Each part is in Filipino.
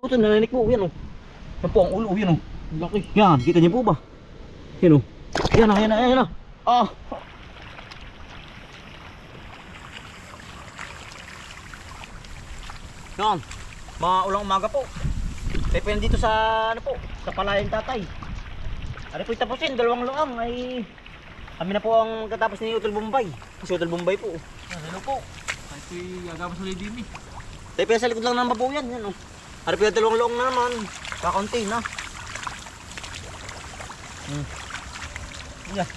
Ito nananik po, yan o. Yan po ang ulo, yan o. Laki. Yan, kita niyo po ba? Yan o. Yan na, yan na, yan na. Ah! Yan. Maulang umaga po. Pepe dito sa, ano po, sa palayang tatay. Ano po itapusin, dalawang loang ay kami na po ang katapos ni Utol Bombay. Kasi Utol Bombay po. Ano po? Ay po'y agamos ulit din eh. Pepe sa likod lang ng babuyan, yan o. Ano po yung dalawang loang na naman. Kakaunti na. Yeah.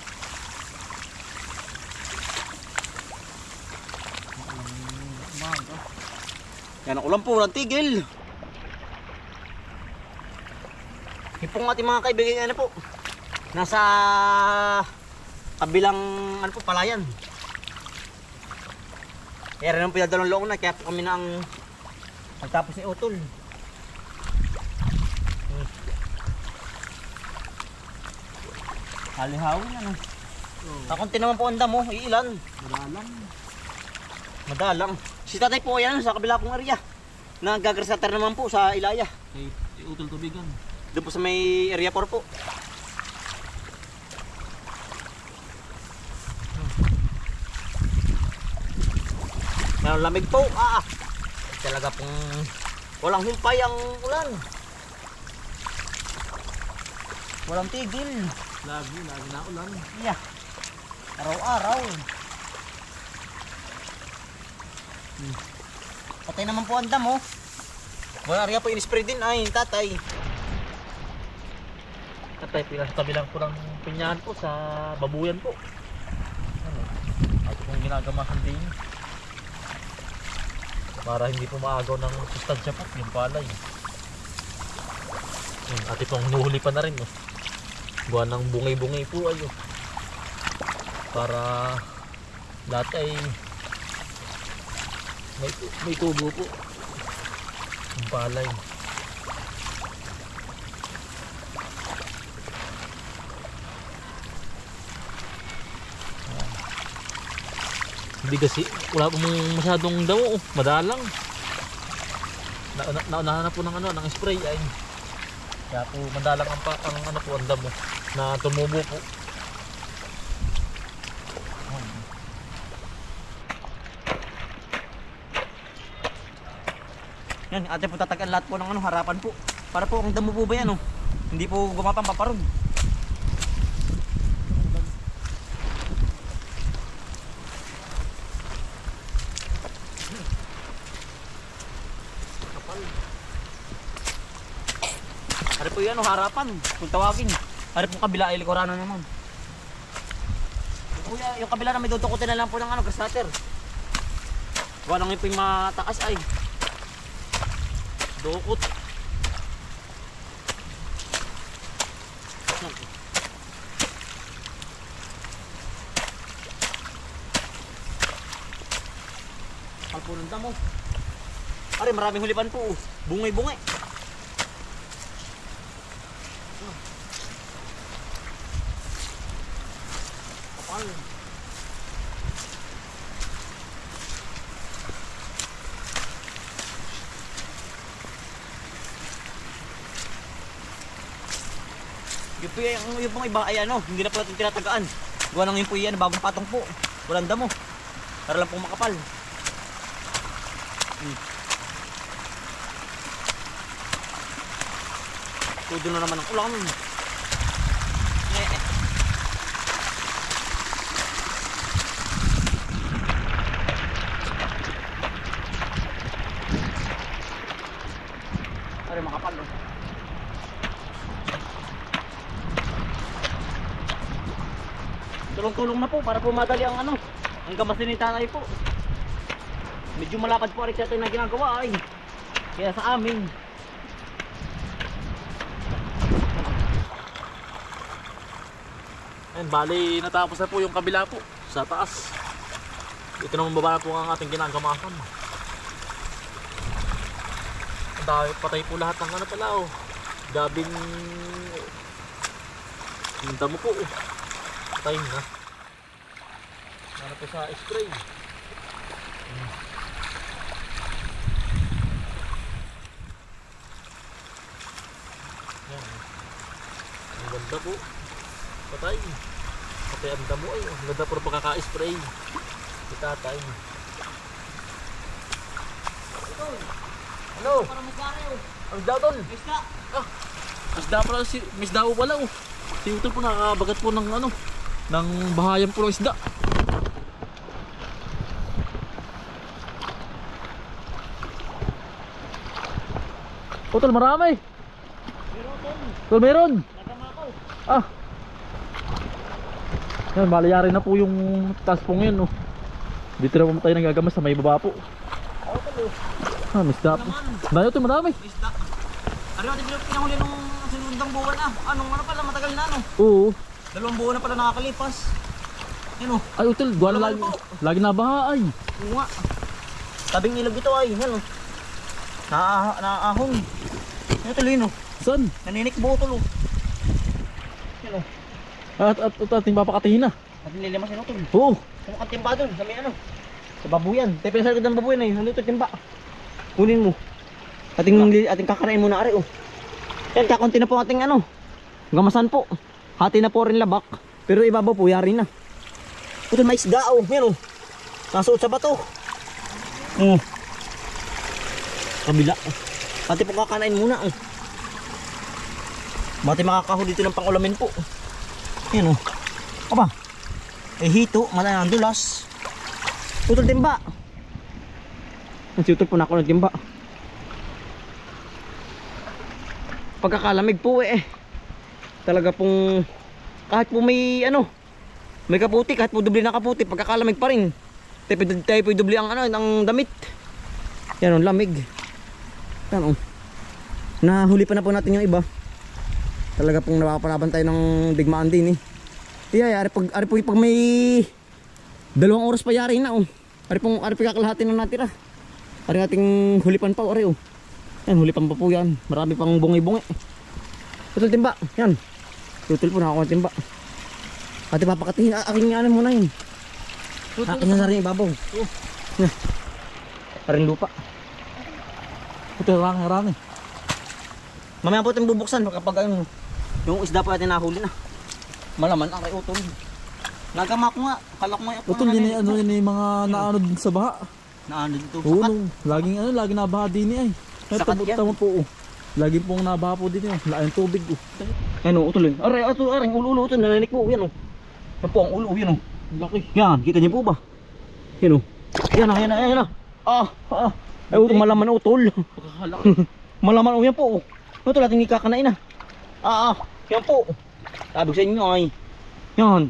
Yan ang ulan po, walang tigil. Yung pong ating mga kaibigan, ano po, nasa kabilang, ano po, palayan. Kaya rin ang pinadalong loong na, kaya po kami na ang nagtapos ni Utol. Halihawin ano. Kakunti naman po ang damo, iilan. Madalang. Madalang. Si tatay po yan sa kabila pong area. Nagagrasater naman po sa Ilaya. Ay utol tubigan. Doon po sa may area 4 po. Mayroong lamig po. Talaga pong walang humpay ang ulan. Walang tigil. Lagi na ulan. Yeah. Araw-araw. Patay naman po ang damo. Wala rin po in-spray din ay tatay. Tatay pila sa tabi lang po ng pinyahan po sa babuyan po. Ano? Ato kong ginagamahan din. Para hindi po maagaw ng sustansya po yung palay. Ate pong nuhuli pa na rin. Oh. Buwan ng bungay-bungay po ayo. Para lahat ay may tubo po. Yung palay. Hindi kasi wala pong masyadong damo. Madalang. Naunahan na po ng ano, ng spray ay. Kaya po madalang ang ano po ang damo na tumubo po. Yan, ate po tatagan lahat po ng ano, harapan po. Para po ang damo po ba yan oh. Hindi po gumapang paparod. Ari po yan oh, harapan. Kung tawagin. Ari po kabila ay likuran na naman. Yung kabila na may dudukutin na lang po ng ano, grasater. Gawa nang yung po yung mataas ay. Dukot. Kalpo ng damo. Ari maraming hulipan po. Bungay-bungay. Kapal. Yung pong iba ay ano, hindi na po natin tinatagaan. Gawa nang yung po yan, bagong patong po. Walang damo. Para lang pong makapal. Tudo na naman ang ulan. Ay, makapal oh. Tulong-tulong na po para po madali ang ano, ang gamas ni tatay po. Medyo malakad po rin natin na ginagawa ay. Kaya sa amin. Ayan, bali natapos na po yung kabila po sa taas. Ito naman baba na po ang ating ginagamahan. Ang dami, patay po lahat ng ano pala oh. Gabing yung damo po oh. Patay na. Ano po sa spray. Yan. Ang ganda po. Patay. Patay ang damo ay. Ang ganda po ng pagkaka-spray. Itatay. Ano? Para magkakayo. Ang daw tol. Isda. Isda pala si Misda po pala oh. Si Utol po nakakabagat po ng ano, ng bahayan po ng isda. Utol marami. Utol meron. Ah. Yan, balayari na po yung taas po ngayon oh. Dito na po tayo nagagamas sa may baba po. Ah, misda po. Dahil ito marami. Isda. Ano natin pinahuli nung sinundang buwan na. Anong ano pala matagal na ano. Oo. 2 buwan na pala nakakalipas. Yan o. Ay Utol, guwan lagi, lagi nabaha ay. Oo nga. Tabing ilog ito ay. Yan o. Naaahon. Yan tuloy no. Saan? Naninik botol o. Yan o. At ating papakatihin na. At nililimas yan o tol. Oo. Kung timba doon sa may ano. Sa babuyan. Tayo pinasaragod ng babuyan ay. Ano ito timba. Kunin mo. Ating kakarain muna ari oh. Yan kakunti na po ating ano. Gamasan po. Hati na po rin labak. Pero ibabaw po yari na. Ito may isda oh. Yan oh. Nasuot sa bato. Kabila. Ate po kakanain muna oh. Bati makakahuli dito ng pangulamin po. Yan oh. Aba. Eh hito. Malayang dulas. Utol timba. Si Utol po na ako ng timba. Pagkakalamig po eh. Talaga pong kahit po may ano, may kaputi, kahit po dubli na kaputi, pagkakalamig pa rin. Tayo po dubli ang ano, ang damit. Yan oh, lamig. Yan oh. Nahuli pa na po natin yung iba. Talaga pong napapalaban tayo ng digmaan din eh. Iya, ari po pag may 2 oras pa yari na oh. Ari po kakalahati na natira. Ari ating hulipan pa ari oh. Yan, hulipan pa po yan. Marami pang bungi-bungi. Tutol timba. Yan. Tutol po na ako ng timba. Ate papakatihin. Aking ano muna yun. Aking na rin ibabaw. Yan. Paring lupa. Ito rang. Mamaya po itong bubuksan kapag ano, yung isda po natin nahuli na. Malaman ang kay Utol. Nagama ko nga. Kala ko nga. Utol din ano yung mga naano din sa baha. Naano dito. Oo, Sakat. laging nabaha din ay. Sakat yan. Tama po oh. Lagi pong nabaha po din eh. Laking tubig oh. Ano, Utol. Aray, ulo Utol. Nananik po. Yan o. Yan po ang ulo. Yan o. Laki. Yan, kita niyo po ba? Yan o. Yan na. Ay, Utol, malaman Utol. Pagkakalaki. Malaman o yan po. Utol, ating ikakanain na. Yan po. Sabi ko sa inyo ay. Yan.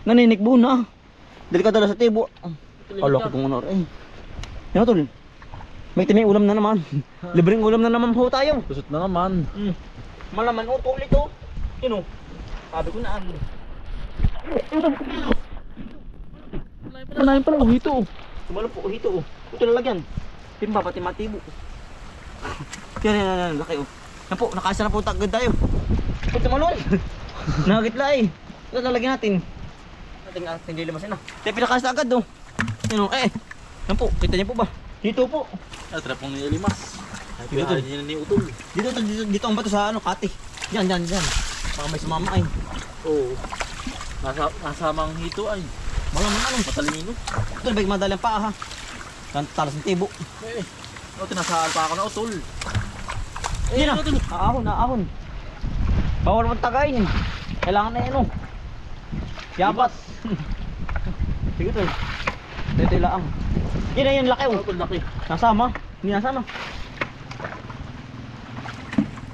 Naninikbo na. Delikado na sa tibo. Alok ko ano rin. Yan Utol. May timing ulam na naman. Libreng ulam na naman po tayo. Kusot na naman. Malaman Utol ito. Yan o. Sabi ko na ano. Panahin pala hito oh. Sumalo po, hito oh. Ito lalagyan. Timba pati matibo. Yan, laki oh. Yan po, nakaisa na po agad tayo. Punta malon. Nakagitla eh. Ito lalagyan natin. Ating lilimasin na. Tayo pinakaisa agad oh. Yan oh, yan po, kita niyo po ba? Dito po. Tara pong nilimas. Dito. Ay, pinakain ni Utol. Dito ang bato sa ano, kati. Yan. Baka may sumama ay. Oo. Nasamang hito ay. Malaman ano. Matalino. Ito, bag madali ang paa ha. Talas ng tibo. O, tinasaan pa ako na Utol. Yan na. Ahon. Bawal mong tagayin. Kailangan na yan oh. Yapat. Sige tol. Ito yung laang. Yan na yun, laki oh. Utol, laki. Nasama. Hindi nasama.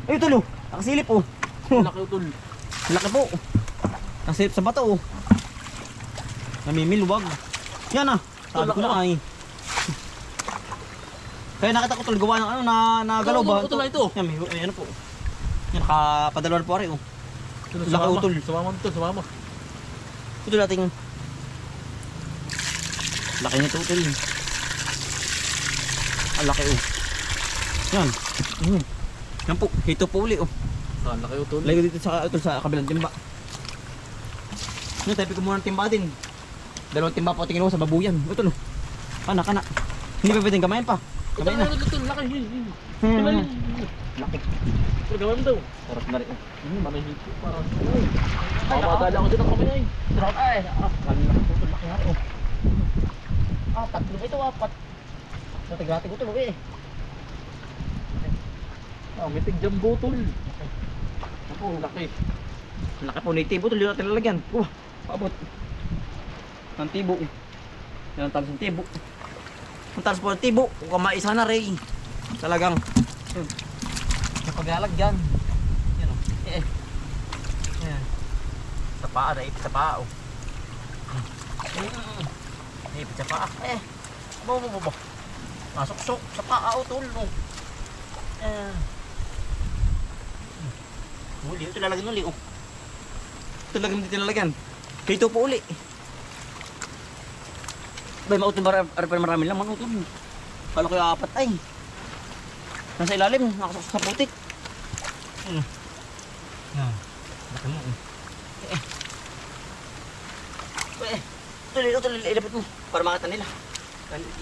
Ay tol oh. Nakasilip oh. Laki Utol. Laki po. Nakasilip sa bato oh. Namimilwag. Yan ah. Sabi ko na ay. Kaya nakita ko tol gawa ng ano na galaw ba? Utol na ito. Yan may ano po. Yan nakapadalawan po rin oh. Laki Utol. Sumama Utol, sumama. Ito nating laki nito Utol. Ang laki oh. Yan. Yan po, hito po uli oh. Saan laki Utol? Layo dito sa Utol sa kabilang timba. Ano, tayo ko muna ng timba din. 2 timba po tingin ko sa babuyan. Utol oh. Kana. Hindi pa pwedeng kamayan pa. Kamayan na. Utol, laki. Laki. Pero gawin mo daw. Sarap na rin. Manay hito. Parang ay. Mamadali ako din ang kamay ay. Sarap ay. Malaki po ito. Laki nga rin. Tatlo ba ito? Apat. Natigati ko ito. Eh. Mitig jumbo tol. Ako, laki. Laki po na yung tibo. Tuloy natin lalagyan. Paabot. Ang tibo. Yan ang talos ng tibo. Ang talos po ng tibo. Kung kamaisa na rin. Talagang. Napaglalagyan. Yan o. Yan. Sa paa. Naipit sa paa o. Naipit sa paa. Mo. Masok-sok sa paa o tol. Uli. Ito lalagyan uli o. Ito lagyan dito lalagyan. Kito po uli. Bay, mautol marami lang. Manutol. Kala ko yung apat ay. Nasa ilalim. Nakasok sa putik. Laki mo. Tuloy. Ilapit mo. Para makita nila.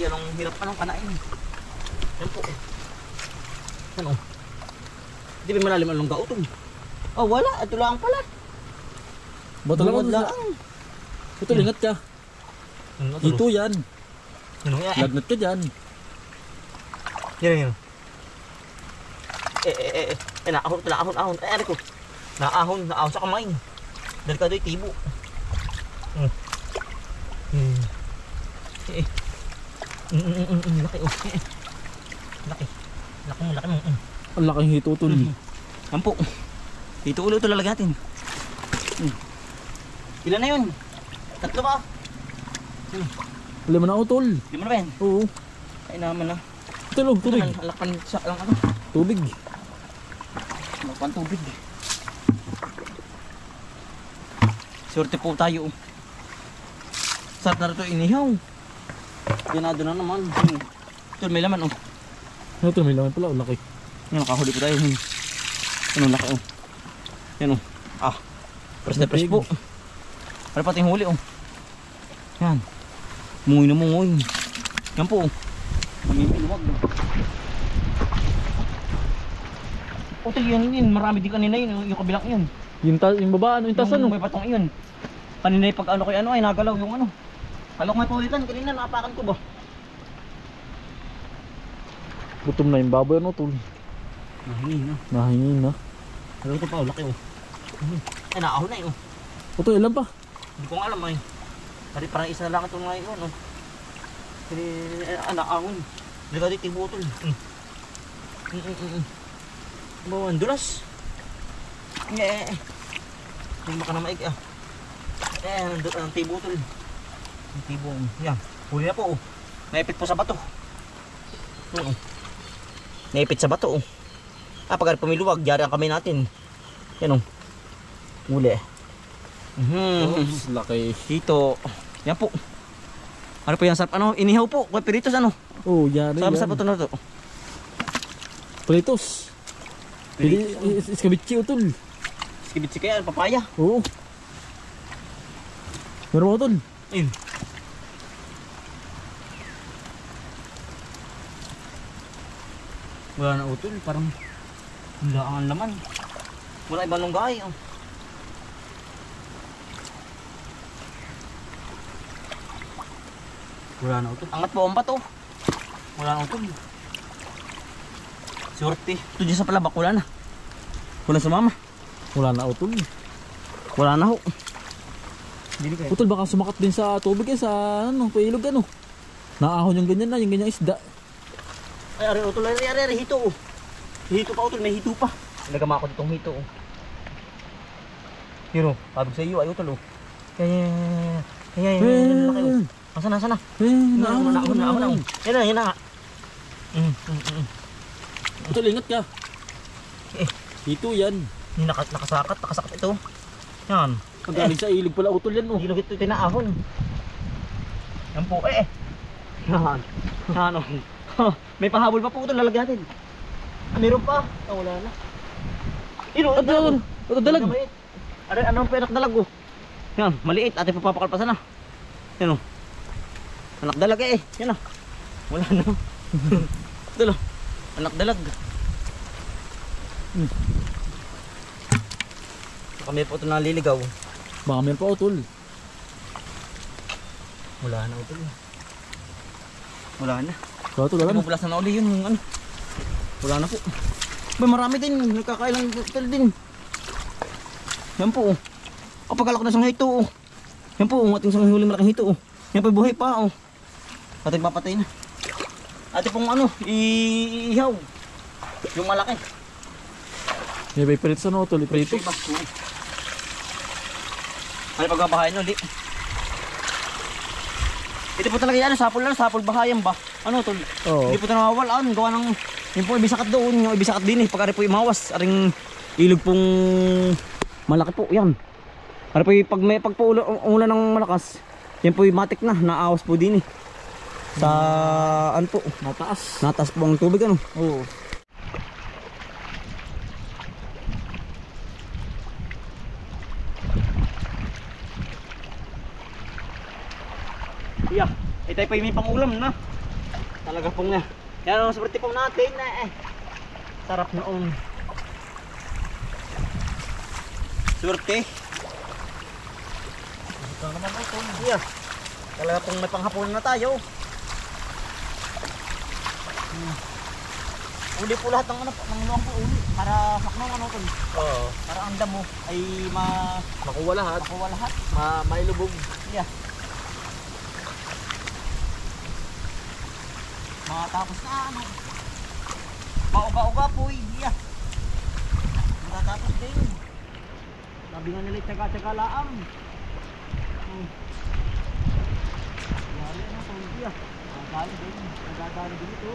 Yan ang hirap kanain. Yan po. Ano? Hindi ba malalim ang lungga utol? Oh, wala. Ito lang pala. Bato lang lang. Ito, ingat ka. Hito yan. Lagnat ka dyan. Yan. Naahon. Ano ko? Naahon sa kamay. Delikado yung tibo. Laki oh. Laki mo. Ang laking hito tol. Yan po. Dito ulo ito lalagyan natin. Ilan na yun? 3 ba? 5 na ako tol. 5 na ba yan? Oo. Ay naman na. Ito lang, tubig. Alakan sa lang ano. Tubig. Alakan tubig. Sorte po tayo. Sarap na rito inihaw. Ganado na naman. Ito may laman oh. Ito may laman pala, laki. Yan, nakahuli po tayo. Ano laki oh. Yan oh. Press na press po. Para pati yung huli oh. Yan. Mungoy na mungoy. Yan po oh. Namimiluwag. Puti yun. Marami din kanina yun. Yung kabilang yun. Yung baba, ano yung taas ano? May patong yun. Kanina yung pag ano kay ano ay nagalaw yung ano. Kala ko may pawitan. Kanina nakapakan ko ba? Gutom na yung baboy ano tol. Nahingin na. Pero ito pa, laki oh. Ay, naahon na yun. Ito, ilan pa? Hindi ko nga alam ay. Kasi parang isa lang ito ngayon oh. Naahon. Hindi ka dito butol. Bawan, dulas. Hindi maka na maig ah. Ang tibutol. Ang tibong. Yan. Huli na po oh. Naipit po sa bato. Naipit sa bato oh. Pag pumiluwag, diyari ang kamay natin. Yan oh. Huli. Oops, laki. Dito. Yan po. Ano po yan? Ano? Inihaw po. Kaya piritos ano? Oh, yari yan. Sa bato na to. Palitos. Pili, iskabitsi utol. Iskabitsi kaya, papaya. Oo. Meron mo utol. Ayun. Wala na utol, parang wala ang laman. Wala ibang lunggay oh. Wala na utol. Angat po ang bato. Wala na utol. Sorte. Ito dyan sa palabak, wala na. Wala sa mama. Wala na utol. Wala na ho. Utol, baka sumakat din sa tubig sa ano, pailog ano. Naahon yung ganyan na, yung ganyang isda. Ay, ari utol, ari, hito oh. Hito pa utol, may hito pa. Nagama ako ditong hito oh. Hiro, pabig sa iyo, ay utol oh. Laki oh. Nasaan na? Naahon. Yan na. Utol, ingat ka. Hito yan. Nakasakat ito. Yan. Pagaling sa ilog pala utol yan oh. Ilog ito tinaahon. Yan po Yan. Yan oh. May pahabol pa po ito lalagyan natin. Meron pa. Wala na. Ito dalag. Anong penak dalag oh. Yan, maliit. Ate papakalpasan na. Yan oh. Anak dalag Yan ah. Wala na. Ito anak dalag. Kami po ito naliligaw. Baka meron pa utol. Wala na utol. Wala na. Wala utol, wala na. Bubulasan na uli yun yung ano. Wala na po. Ba, marami din. Nagkakailang utol din. Yan po. Kapag alak na sang hito. Yan po. Ating sang huli malaking hito. Yan po buhay pa. Ating papatay na. Ate pong ano. Iihaw. Yung malaki. May ipilit sa no utol. Ipilit. Ano pagbabahayan ulit? Ito po talaga yan, sapol lang, sapol bahayan ba? Ano tol? Oo. Hindi po ito nawawalaan, gawa ng yung po ibisakat doon, yung ibisakat din pag ari po imawas, aring ilog pong malaki po, yan. Ari po pag may pagpaulan ng malakas, yan po matik na, naawas po din sa ano po, nataas po ang tubig ano. Oo. Yeah, ito pa yung may pangulam na. Talaga pong na. Yan ang swerte po natin na sarap noon. Swerte. Ito naman ito. Yeah. Talaga pong may panghapon na tayo. Uli po lahat ng ano, ng luwang po uli. Para saknong ano ito. Oo. Para ang damo ay Makuha lahat. makuha lahat. Mailubog. Yeah. Matapos na ano. Mauga-uga po iya. Matatapos din. Sabi nga nila tsaga-tsaga laang. Yari na po iya. Nagali din. Nagadali din ito.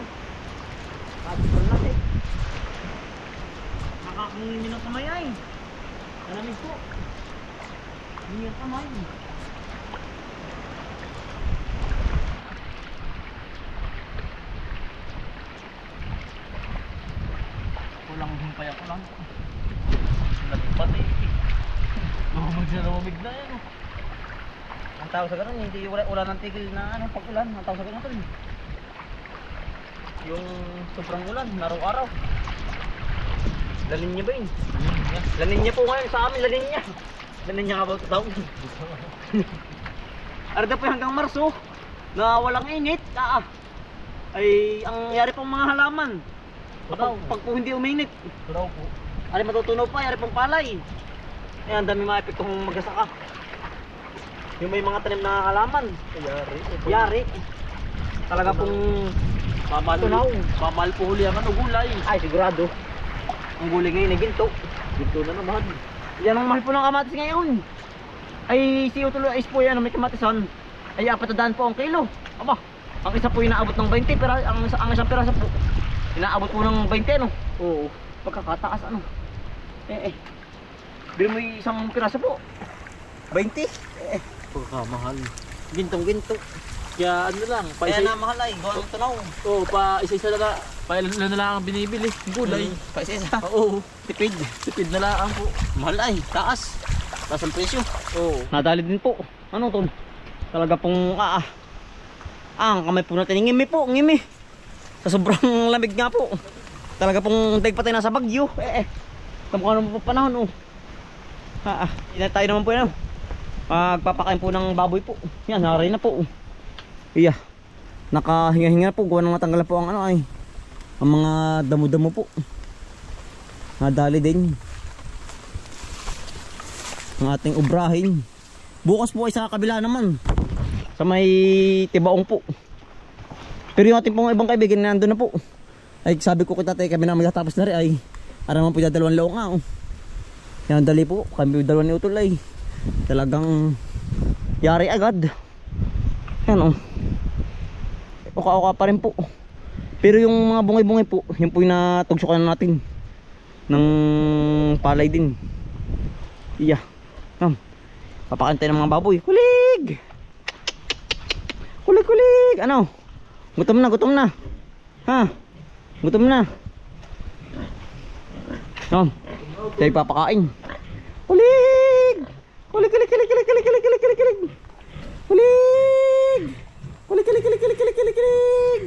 Tapos pa natin. Nakakangin ng kamay ay. Malamig po. Hindi ang kamay. Kulang humpay ako lang. Nagpati. Lumamig na yan. Ang tawag sa ganun, hindi wala ng tigil na ano, pag-ulan. Ang tawag sa ganun ito. Yung sobrang ulan, araw-araw. Lanin niya ba yun? Lanin niya po ngayon sa amin, lanin niya. Lanin niya about daw. Arda po hanggang Marso, na walang init. Ay, ang yari pong mga halaman. Pag po hindi uminit. Turaw po. Ay matutunaw pa, yari pong palay. Ayan, dami mga epektong magsasaka. Yung may mga tanim na halaman. Yari. Talaga pong tunaw. Mamahal po huli ang ano, gulay. Ay, sigurado. Ang gulay ngayon ay ginto. Ginto na naman. Yan ang mahal po ng kamatis ngayon. Ay, si Utulo Ice po yan, may kamatisan. Ay, 400 po ang kilo. Aba, ang isa po inaabot ng 20, pero ang isang piraso po inaabot po ng 20, no? Oo. Pagkakataas, ano? Bili mo yung isang piraso po. 20? Pagkamahal. Gintong-ginto. Kaya ano lang, pa Kaya isa. na mahal ay, gawa ng tunaw. Oo, pa isa-isa na lang. Pa ilan na lang ang binibili. Gulay. Pa isa-isa. Oo. Tipid. Tipid na lang po. Mahal ay, taas. Taas ang presyo. Oo. Nadali din po. Ano to? Talaga pong ang kamay po natin. Ngimi po, ngimi. Sa sobrang lamig nga po. Talaga pong daig patay nasa Bagyo. Kamukha naman po panahon. Tayo naman po yan. Magpapakain po ng baboy po. Yan, naray na po. Iya. Nakahinga-hinga na po. Gawa nang natanggal po ang ano ay. Ang mga damo-damo po. Nadali din. Ang ating ubrahin. Bukas po ay sa kabila naman. Sa may Tibaong po. Pero yung ating pong ibang kaibigan na nandun na po. Ay sabi ko kita tayo kami na magtatapos na rin ay. Ara naman po yung dalawang laong nga. Yan dali po. Kami yung dalawang ni Utol ay. Talagang yari agad. Yan Uka-uka pa rin po. Pero yung mga bungay-bungay po, yun po yung natugsukan natin ng palay din. Iya. Papakantay ng mga baboy. Kulig! Kulig, kulig! Ano? Gutom na, gutom na. Ha? Gutom na. Tayo papakain. Kulig! Kulig, kulig, kulig, kulig, kulig, kulig, kulig, kulig, kulig. Kulig! Kulig, kulig, kulig, kulig, kulig, kulig, kulig.